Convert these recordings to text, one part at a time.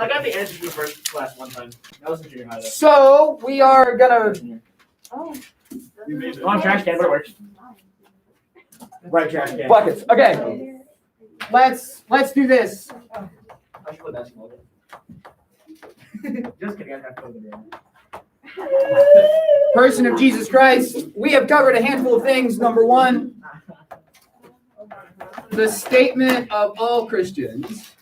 I got the answer to the first class one time. That was in junior high, though. So we are gonna On trash can, but it works. Right trash can. buckets. Okay, let's do this. I should put that small. Just kidding, I have to put it in. Person of Jesus Christ. We have covered a handful of things. Number one, the statement of all Christians.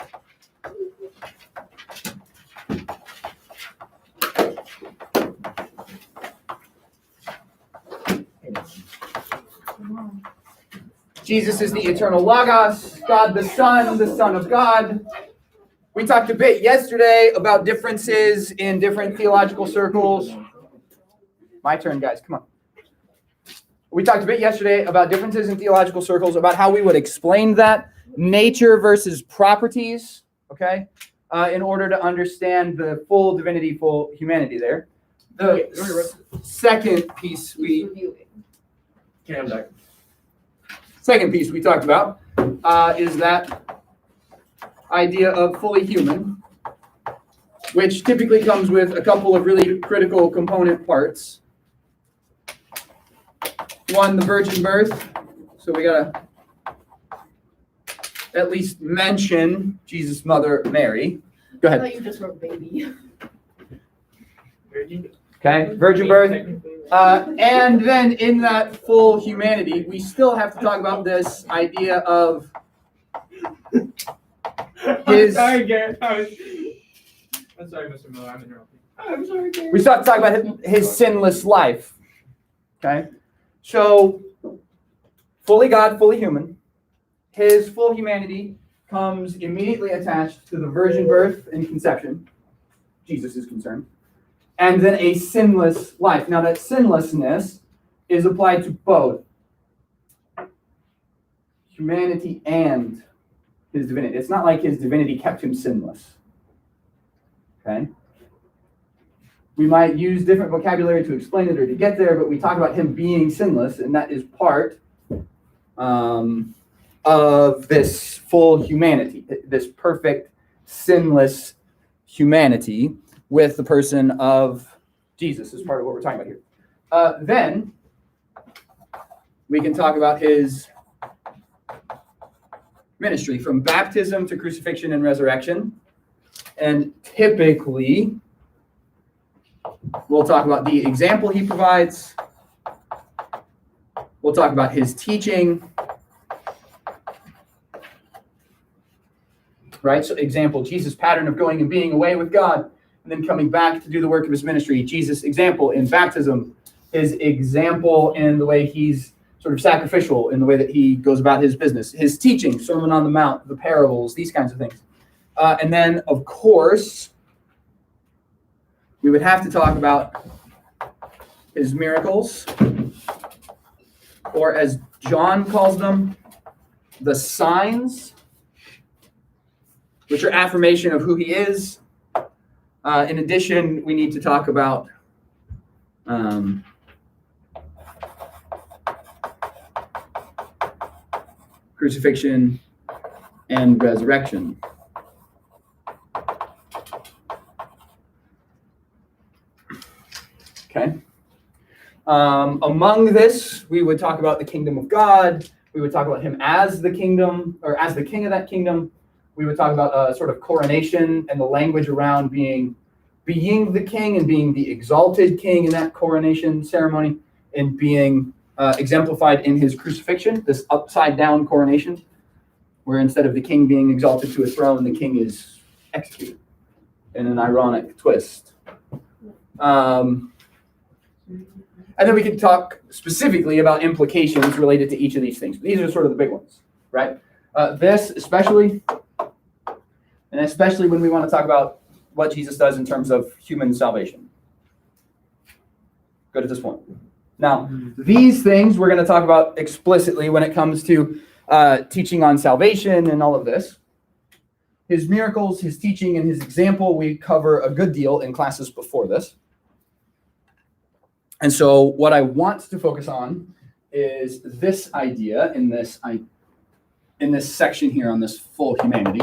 Jesus is the eternal Logos, God the Son of God. We talked a bit yesterday about differences in different theological circles. My turn, guys, come on. We talked a bit yesterday about differences in theological circles, about how we would explain that, nature versus properties, okay, in order to understand the full divinity, full humanity there. The second piece we talked about is that idea of fully human, which typically comes with a couple of really critical component parts. One, the virgin birth. So we gotta at least mention Jesus' mother, Mary. Go ahead. I thought you just wrote baby. Okay, virgin birth. And then in that full humanity, we still have to talk about this idea of his. I'm sorry, Garrett. I'm sorry, Mr. Miller. I'm interrupting. I'm sorry, Garrett. We still have to talk about his sinless life. Okay, so fully God, fully human. His full humanity comes immediately attached to the virgin birth and conception. Jesus is concerned. And then a sinless life. Now that sinlessness is applied to both humanity and his divinity. It's not like his divinity kept him sinless. Okay? We might use different vocabulary to explain it or to get there, but we talk about him being sinless, and that is part of this full humanity, this perfect, sinless humanity with the person of Jesus is part of what we're talking about here. Then we can talk about his ministry from baptism to crucifixion and resurrection. And typically, we'll talk about the example he provides. We'll talk about his teaching. Right? So example, Jesus' pattern of going and being away with God and then coming back to do the work of his ministry. Jesus' example in baptism, his example in the way he's sort of sacrificial, in the way that he goes about his business, his teaching, Sermon on the Mount, the parables, these kinds of things. And then, of course, we would have to talk about his miracles, or as John calls them, the signs, which are affirmation of who he is. In addition, we need to talk about crucifixion and resurrection. Okay. Among this, we would talk about the kingdom of God. We would talk about him as the kingdom, or as the king of that kingdom. We would talk about sort of coronation and the language around being the king and being the exalted king in that coronation ceremony, and being exemplified in his crucifixion, this upside down coronation, where instead of the king being exalted to a throne, the king is executed in an ironic twist. And then we can talk specifically about implications related to each of these things. These are sort of the big ones, right? This especially, and especially when we want to talk about what Jesus does in terms of human salvation. Good at this point. Now, these things we're going to talk about explicitly when it comes to teaching on salvation and all of this. His miracles, his teaching, and his example, we cover a good deal in classes before this. And so what I want to focus on is this idea in this section here on this full humanity.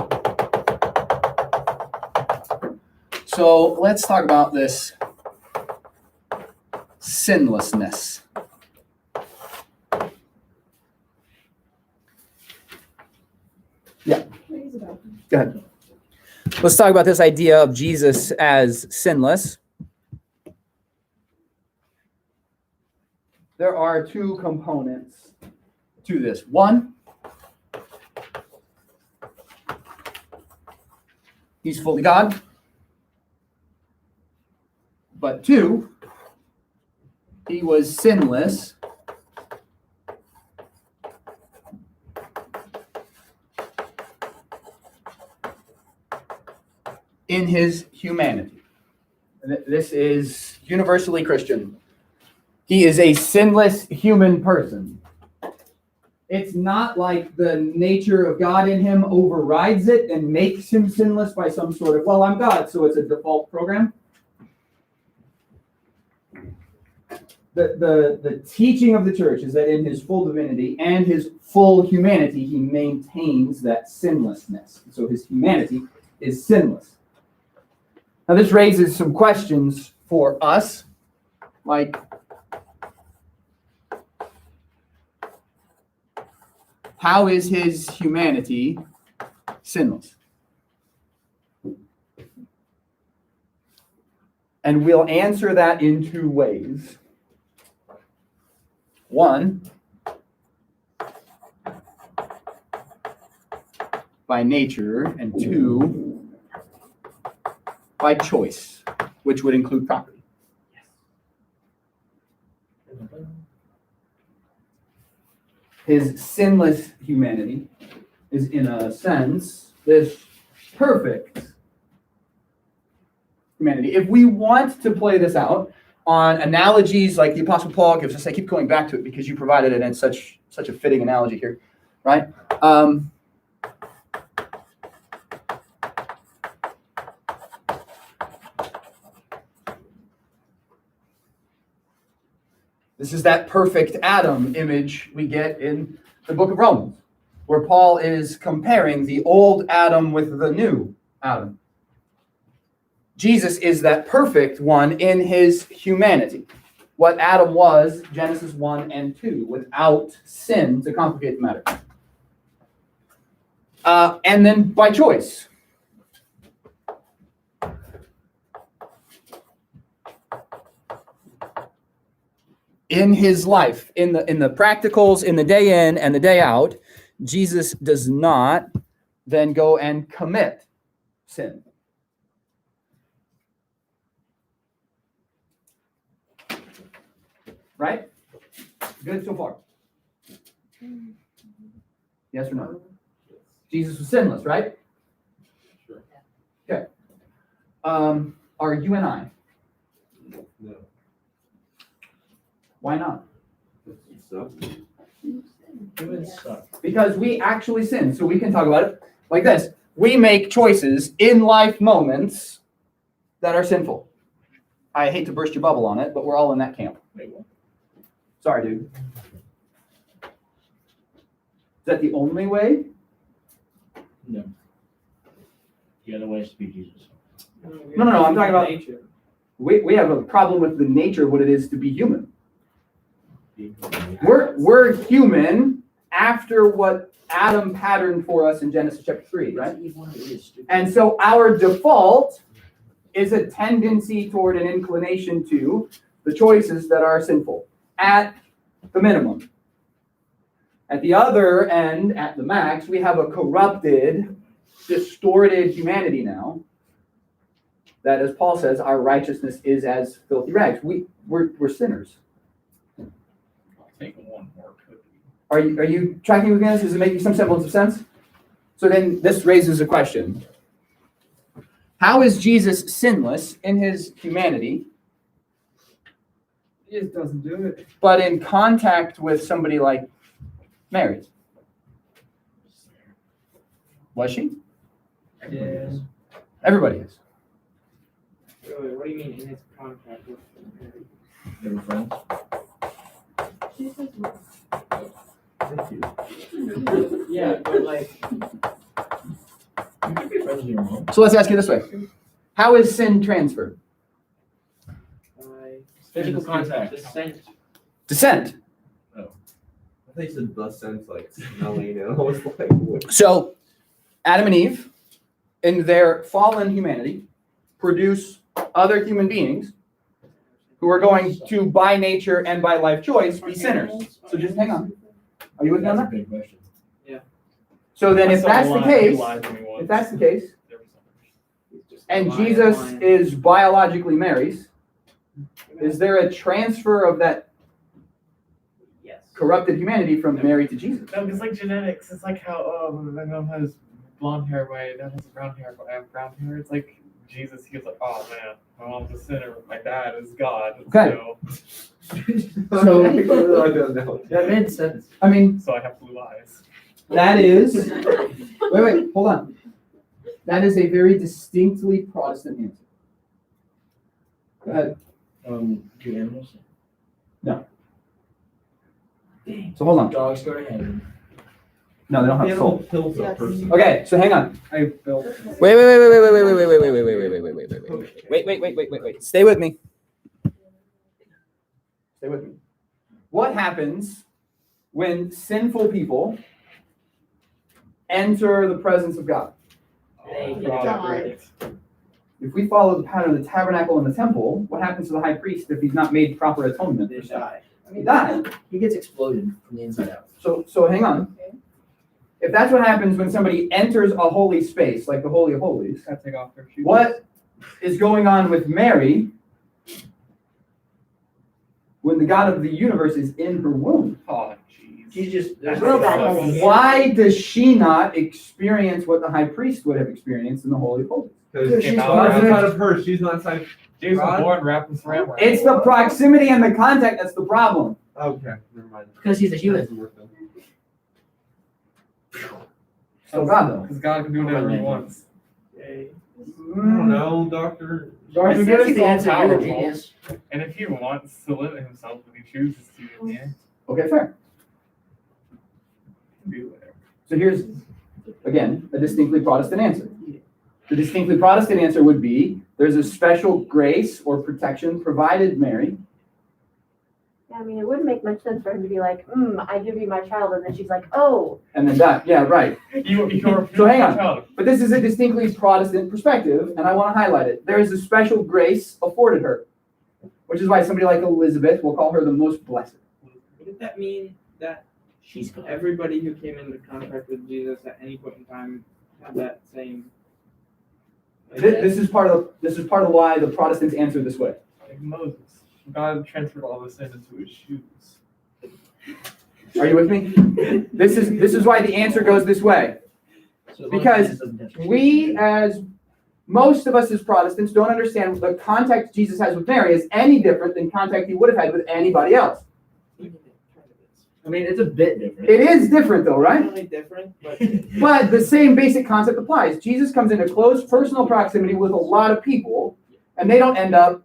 So let's talk about this sinlessness. Yeah. Go ahead. Let's talk about this idea of Jesus as sinless. There are two components to this. One, he's fully God. But two, he was sinless in his humanity. This is universally Christian. He is a sinless human person. It's not like the nature of God in him overrides it and makes him sinless by some sort of, well, I'm God, so it's a default program. The teaching of the church is that in his full divinity and his full humanity, he maintains that sinlessness. So his humanity is sinless. Now, this raises some questions for us, like, how is his humanity sinless? And we'll answer that in two ways. One, by nature, and two, by choice, which would include property. His sinless humanity is, in a sense, this perfect humanity. If we want to play this out on analogies like the Apostle Paul gives us, I keep going back to it because you provided it in such a fitting analogy here, right? This is that perfect Adam image we get in the book of Romans, where Paul is comparing the old Adam with the new Adam. Jesus is that perfect one in his humanity. What Adam was, Genesis 1 and 2, without sin to complicate the matter. And then by choice. In his life, in the practicals, in the day in and the day out, Jesus does not then go and commit sin. Right? Good so far? Yes or no? Jesus was sinless, right? Sure. Okay. Are you and I? No. Why not? Humans suck. Because we actually sin. So we can talk about it like this. We make choices in life moments that are sinful. I hate to burst your bubble on it, but we're all in that camp. Wait, what? Sorry, dude. Is that the only way? No. The other way is to be Jesus. No, I'm talking about nature. We have a problem with the nature of what it is to be human. We're human after what Adam patterned for us in Genesis chapter 3, right? And so our default is a tendency toward an inclination to the choices that are sinful, at the minimum. At the other end, at the max, we have a corrupted, distorted humanity now, that, as Paul says, our righteousness is as filthy rags. We're sinners. I'll take one more cookie. Are you tracking with me? Does it make some semblance of sense? So then this raises a question. How is Jesus sinless in his humanity, He just doesn't do it. but in contact with somebody like Mary? Was she? Yeah. Everybody is. Wait, what do you mean in his contact with Mary? They were friends. Thank you. Yeah, but like, You could be friends with your mom. So let's ask you this way. How is sin transferred? Physical contact. Descent. I think it's the sense like smelling and I was like, what? So Adam and Eve, in their fallen humanity, produce other human beings who are going to, by nature and by life choice, be sinners. So just hang on. Are you with me on That's a that? big question. So then if that's the case, There was and Jesus is biologically Mary's, is there a transfer of that Yes. corrupted humanity from Mary to Jesus? No, it's like genetics. It's like how my mom has blonde hair, my dad has brown hair, but I have brown hair. It's like Jesus. He was like, oh man, my mom's a sinner, but my dad is God. Okay. So I don't know. That made sense. I mean, So I have blue eyes. that is, wait, hold on. That is a very distinctly Protestant answer. Go ahead. Do animals? So hold on. Dogs go to heaven. No, they don't have soul. Kills a Yes. person. Okay, so hang on. I built. Wait. Stay with me. Stay with me. What happens when sinful people enter the presence of God? They God. die. If we follow the pattern of the tabernacle and the temple, what happens to the high priest if he's not made proper atonement? They die. He died. He gets exploded from the inside out. So hang on. If that's what happens when somebody enters a holy space, like the Holy of Holies, Gotta take off their shoes. what is going on with Mary when the God of the universe is in her womb? Oh, jeez. She's just That's Real bad so- headache. Why does she not experience what the high priest would have experienced in the Holy of Holies? Because she's God's perfect. inside of her. She's not inside. Jesus was God? born wrapped in saran wrap. It's the proximity and the contact that's the problem. Okay, never mind. because he's a human. Doesn't work then. So God though. Because God can do whatever he wants. I don't know, Doctor. Doctor, It give says us he's the all answer. You're the powerful. genius. And if he wants to limit himself, if he chooses to, yeah, Okay, fair. he can do whatever. So here's, again, a distinctly Protestant answer. The distinctly Protestant answer would be, there's a special grace or protection provided Mary. Yeah, I mean, it wouldn't make much sense for him to be like, I give you my child, and then she's like, oh. And then die. Yeah, right. You So hang on. But this is a distinctly Protestant perspective, and I want to highlight it. There is a special grace afforded her, which is why somebody like Elizabeth will call her the most blessed. Wouldn't that mean that She's gone. everybody who came into contact with Jesus at any point in time had that same? This is part of why the Protestants answer this way. Like Moses. God transferred all this sin into his shoes. Are you with me? This is why the answer goes this way. So as long as Because Jesus doesn't touch her. We, as most of us as Protestants, don't understand the contact Jesus has with Mary is any different than contact he would have had with anybody else. I mean, it's a bit different. It is different though, right? Not only different, but But the same basic concept applies. Jesus comes into close personal proximity with a lot of people, and they don't end up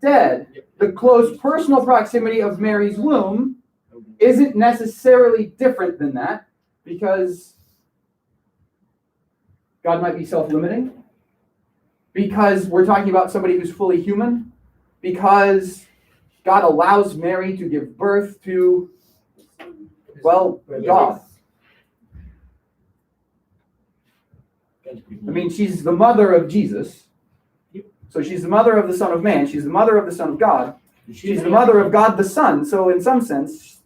dead. The close personal proximity of Mary's womb isn't necessarily different than that, because God might be self-limiting, because we're talking about somebody who's fully human, because God allows Mary to give birth to, well, God. I mean, she's the mother of Jesus. So she's the mother of the Son of Man. She's the mother of the Son of God. She's the mother of God the Son. So in some sense,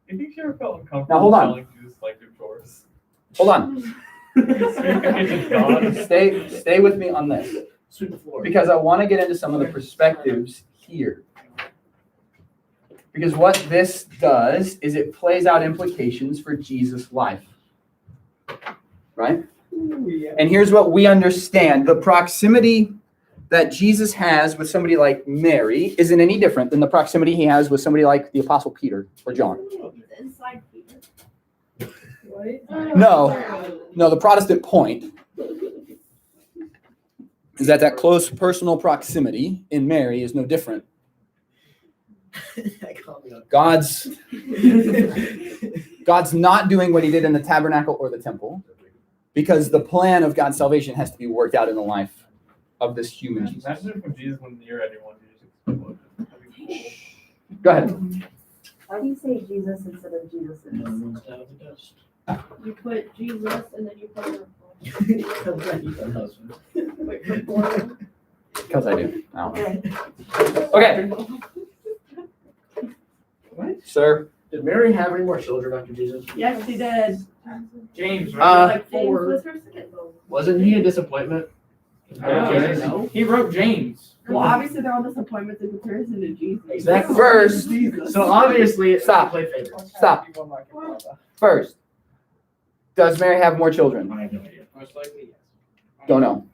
Do you think she ever felt uncomfortable Now, hold on. telling Jesus like your chores? hold on. God. Stay with me on this, Sweep the floor. because I want to get into some of the perspectives here. Because what this does is it plays out implications for Jesus' life. Right? And here's what we understand. The proximity that Jesus has with somebody like Mary isn't any different than the proximity he has with somebody like the Apostle Peter or John. No, the Protestant point is that close personal proximity in Mary is no different. God's not doing what he did in the tabernacle or the temple, because the plan of God's salvation has to be worked out in the life of this human Jesus. Imagine if when Jesus went near anyone, he just exploded. That'd be cool. Go ahead. Why do you say Jesus instead of Jesus's? No one's out of the dust. You put Jesus and then you put a wait for four. Because I do. I don't know. Okay. Okay, What? sir. Did Mary have any more children after Jesus? Yes, she did. James, right? Like James four. was her second. Wasn't he a disappointment? No. He wrote James. Well, obviously they're all disappointments in comparison to Jesus. Exactly. First, So obviously it's Stop. play favorites. Stop. First, does Mary have more children? I have no idea. Most likely, yes. Don't know.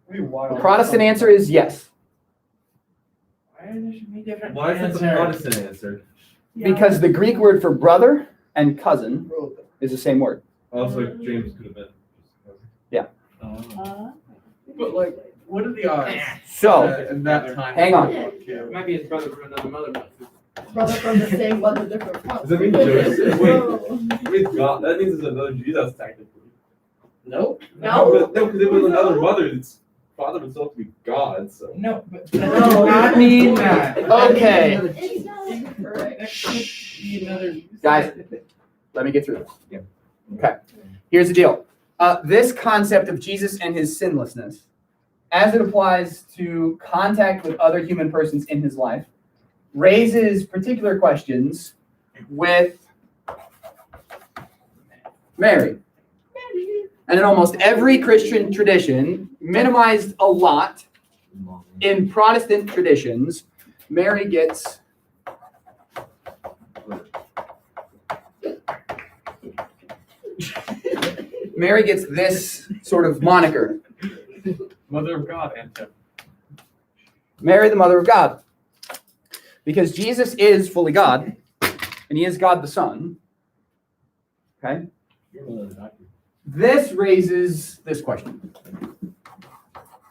That'd be wild. The Protestant answer is yes, Why there should be different Why is that the answers? Protestant answer? because the Greek word for brother and cousin is the same word. Also, James could have been. Oh. But like, what are the odds? So, In that time. hang on. It might be his brother from another mother. Brother from the same mother, different father. Does that mean Joseph? Wait, God, that means there's another Jesus technically. Nope. No. No, because it was another mother. Its father was supposed to be God, so. No, but that does not mean that. Okay. It's not incorrect. That could be another. Guys. Let me get through this. Yeah. Okay. Here's the deal. This concept of Jesus and his sinlessness, as it applies to contact with other human persons in his life, raises particular questions with Mary. And in almost every Christian tradition, minimized a lot, in Protestant traditions, Mary gets this sort of moniker. Mother of God and him. Mary, the mother of God. Because Jesus is fully God, and he is God the Son. Okay? You're another doctor. This raises this question.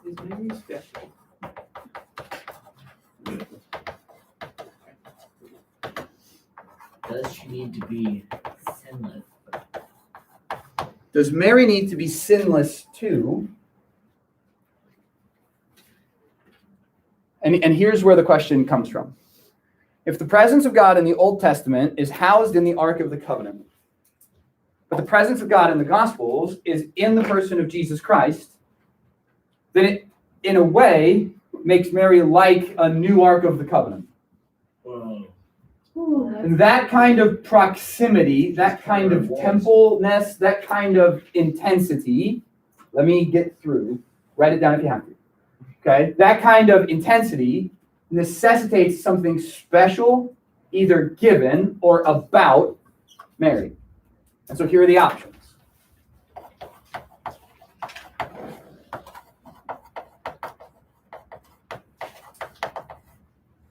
Is Mary special? Does she need to be sinless? Does Mary need to be sinless too? And here's where the question comes from. If the presence of God in the Old Testament is housed in the Ark of the Covenant, but the presence of God in the Gospels is in the person of Jesus Christ, then it, in a way, makes Mary like a new Ark of the Covenant. Whoa. And that kind of proximity, that kind of templeness, that kind of intensity, let me get through. Write it down if you have to. Okay? That kind of intensity necessitates something special, either given or about Mary. And so here are the options.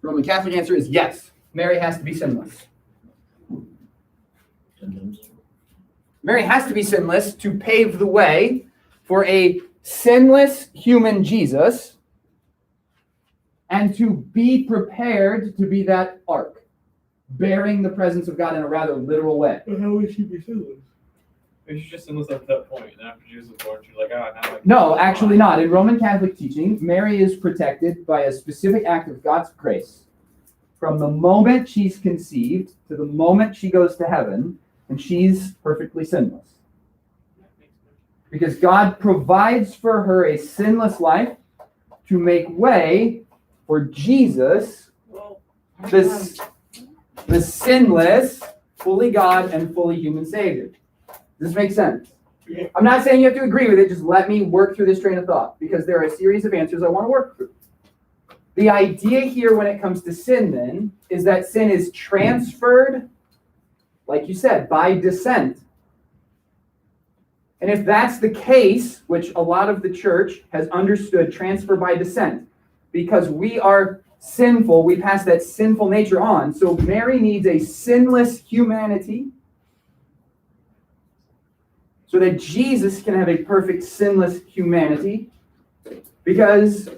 Roman Catholic answer is yes. Mary has to be sinless. Mary has to be sinless to pave the way for a sinless human Jesus and to be prepared to be that ark, bearing the presence of God in a rather literal way. But how would she be sinless? Maybe she's just sinless at that point, and after Jesus was born, she's like, now I No, actually not. In Roman Catholic teaching, Mary is protected by a specific act of God's grace from the moment she's conceived to the moment she goes to heaven, and she's perfectly sinless. Because God provides for her a sinless life to make way for Jesus, the sinless, fully God and fully human Savior. Does this make sense? I'm not saying you have to agree with it, just let me work through this train of thought, because there are a series of answers I want to work through. The idea here when it comes to sin, then, is that sin is transferred, like you said, by descent. And if that's the case, which a lot of the church has understood transfer by descent, because we are sinful, we pass that sinful nature on. So Mary needs a sinless humanity so that Jesus can have a perfect sinless humanity, because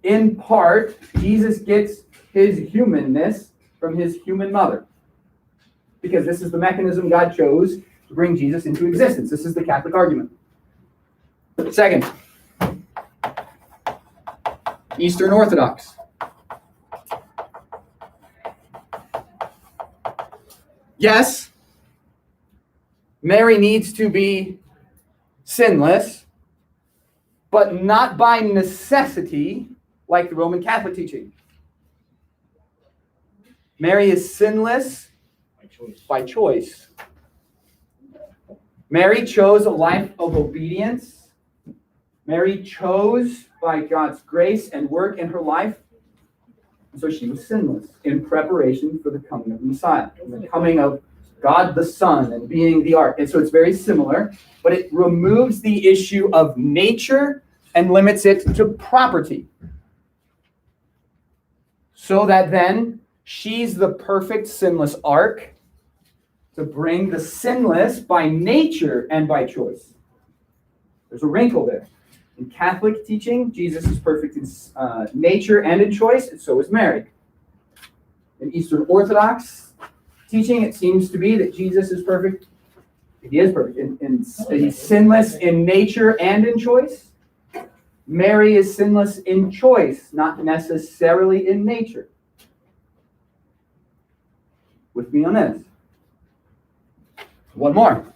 in part, Jesus gets his humanness from his human mother. Because this is the mechanism God chose to bring Jesus into existence. This is the Catholic argument. Second, Eastern Orthodox. Yes, Mary needs to be sinless, but not by necessity, like the Roman Catholic teaching. Mary is sinless By choice. by choice. Mary chose a life of obedience. Mary chose by God's grace and work in her life. So she was sinless in preparation for the coming of the Messiah, the coming of God the Son and being the ark. And so it's very similar, but it removes the issue of nature and limits it to property. So that then she's the perfect sinless ark to bring the sinless by nature and by choice. There's a wrinkle there. In Catholic teaching, Jesus is perfect in nature and in choice, and so is Mary. In Eastern Orthodox teaching, it seems to be that Jesus is perfect. He is perfect. He's sinless in nature and in choice. Mary is sinless in choice, not necessarily in nature. With me on this. One more.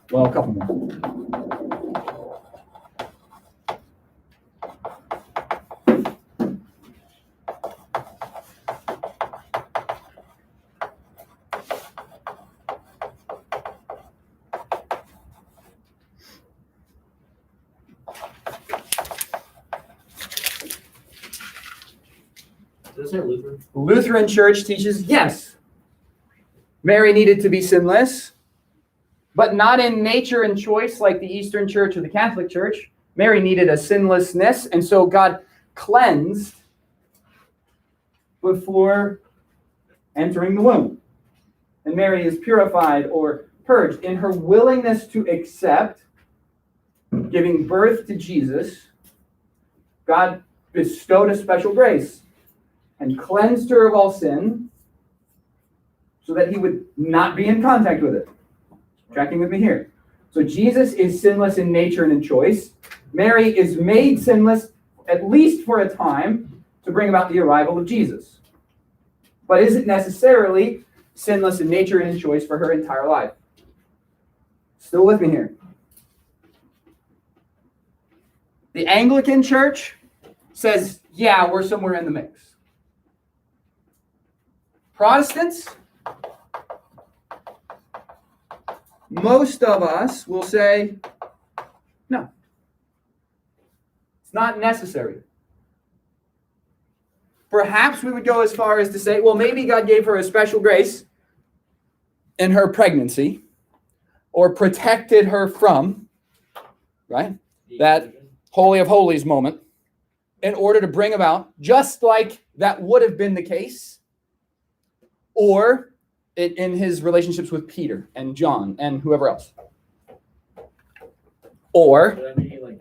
Well, a couple more. Does it say Lutheran? Lutheran Church teaches, yes, Mary needed to be sinless, but not in nature and choice like the Eastern Church or the Catholic Church. Mary needed a sinlessness, and so God cleansed before entering the womb. And Mary is purified or purged in her willingness to accept giving birth to Jesus. God bestowed a special grace and cleansed her of all sin so that he would not be in contact with it. Tracking with me here. So Jesus is sinless in nature and in choice. Mary is made sinless, at least for a time, to bring about the arrival of Jesus. But isn't necessarily sinless in nature and in choice for her entire life. Still with me here. The Anglican Church says, yeah, we're somewhere in the mix. Protestants, most of us will say, no, it's not necessary. Perhaps we would go as far as to say, well, maybe God gave her a special grace in her pregnancy or protected her from, right, that Holy of Holies moment in order to bring about, just like that would have been the case, or in his relationships with Peter and John and whoever else. Or, Does that mean he, like,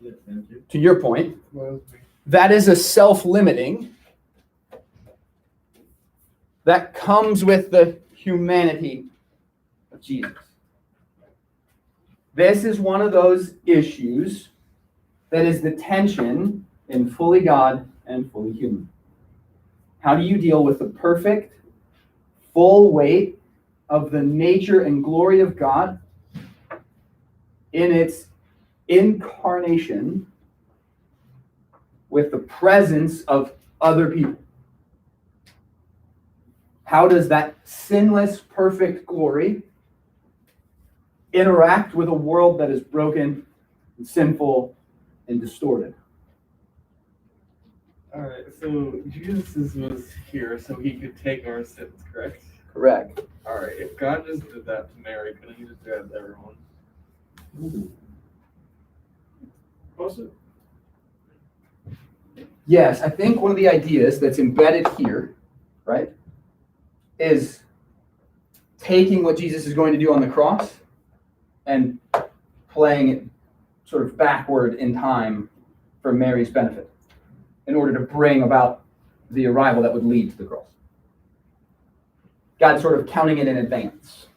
flipped them too? to your point, Well, that is a self-limiting that comes with the humanity of Jesus. This is one of those issues that is the tension in fully God and fully human. How do you deal with the perfect, full weight of the nature and glory of God in its incarnation with the presence of other people? How does that sinless, perfect glory interact with a world that is broken, and sinful, and distorted? all right, so Jesus was here so he could take our sins, correct? Correct. All right, if God just did that to Mary, couldn't he just do that to everyone? Was it? Yes, I think one of the ideas that's embedded here, right, is taking what Jesus is going to do on the cross and playing it sort of backward in time for Mary's benefit in order to bring about the arrival that would lead to the cross. God's sort of counting it in advance.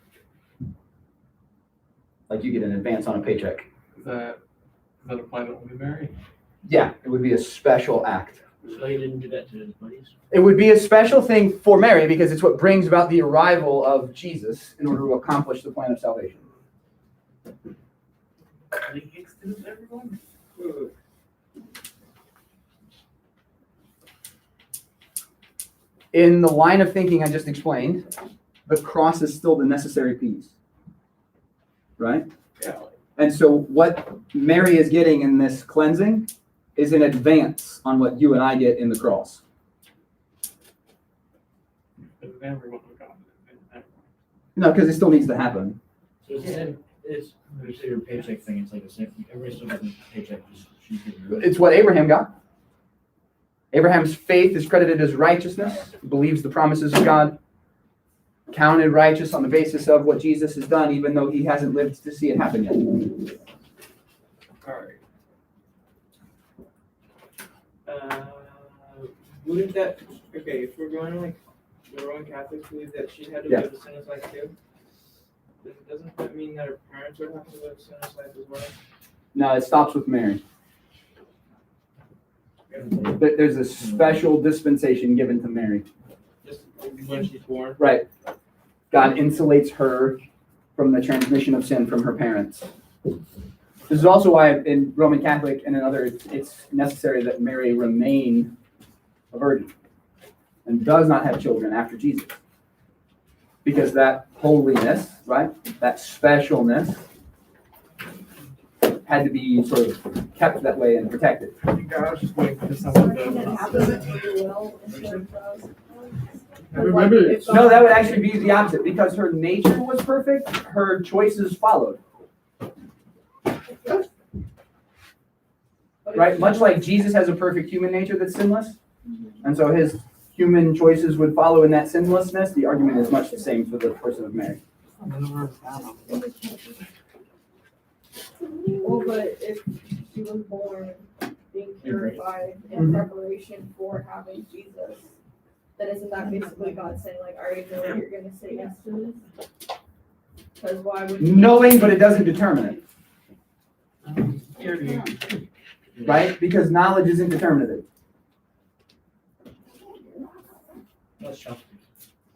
Like you get an advance on a paycheck. Does that apply to only Mary? Yeah, it would be a special act. So he didn't do that to his buddies? It would be a special thing for Mary because it's what brings about the arrival of Jesus in order to accomplish the plan of salvation. He extends everyone. In the line of thinking I just explained, the cross is still the necessary piece. Right? Yeah. And so what Mary is getting in this cleansing is an advance on what you and I get in the cross. But everyone would go. No, because it still needs to happen. So it's your paycheck thing, it's like the same, everybody still gets a paycheck, she's getting rid of it. It's what Abraham got. Abraham's faith is credited as righteousness. He believes the promises of God, counted righteous on the basis of what Jesus has done, even though he hasn't lived to see it happen yet. All right. Wouldn't that, okay, if we're going to like, the Roman Catholics believe that she had to Yeah. live a sinless life too? Then doesn't that mean that her parents would have to live a sinless life as well? No, it stops with Mary. There's a special dispensation given to Mary. Just when she's born? Right. God insulates her from the transmission of sin from her parents. This is also why in Roman Catholic and in others, it's necessary that Mary remain a virgin and does not have children after Jesus. Because that holiness, right, that specialness had to be sort of kept that way and protected. I was just waiting for someone Can it to. happen with free will instead of Maybe if No, that would actually be the opposite. Because her nature was perfect, her choices followed. Right? Much like Jesus has a perfect human nature that's sinless. And so his human choices would follow in that sinlessness. The argument is much the same for the person of Mary. Well, but if she was born being purified in preparation for having Jesus, then isn't that basically God saying, like, I already know you're going to say yes to this? Because why would you? Knowing, but it doesn't determine Here, it. Right? Because knowledge isn't determinative. That's shocking.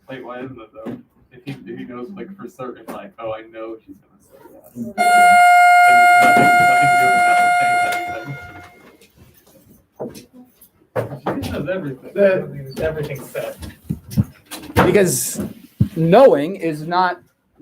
Wait, why isn't it though? If he knows like for certain, like, oh, I know she's gonna say yes. Then nothing doing that will change anything. She knows everything. Everything's set. Because knowing is not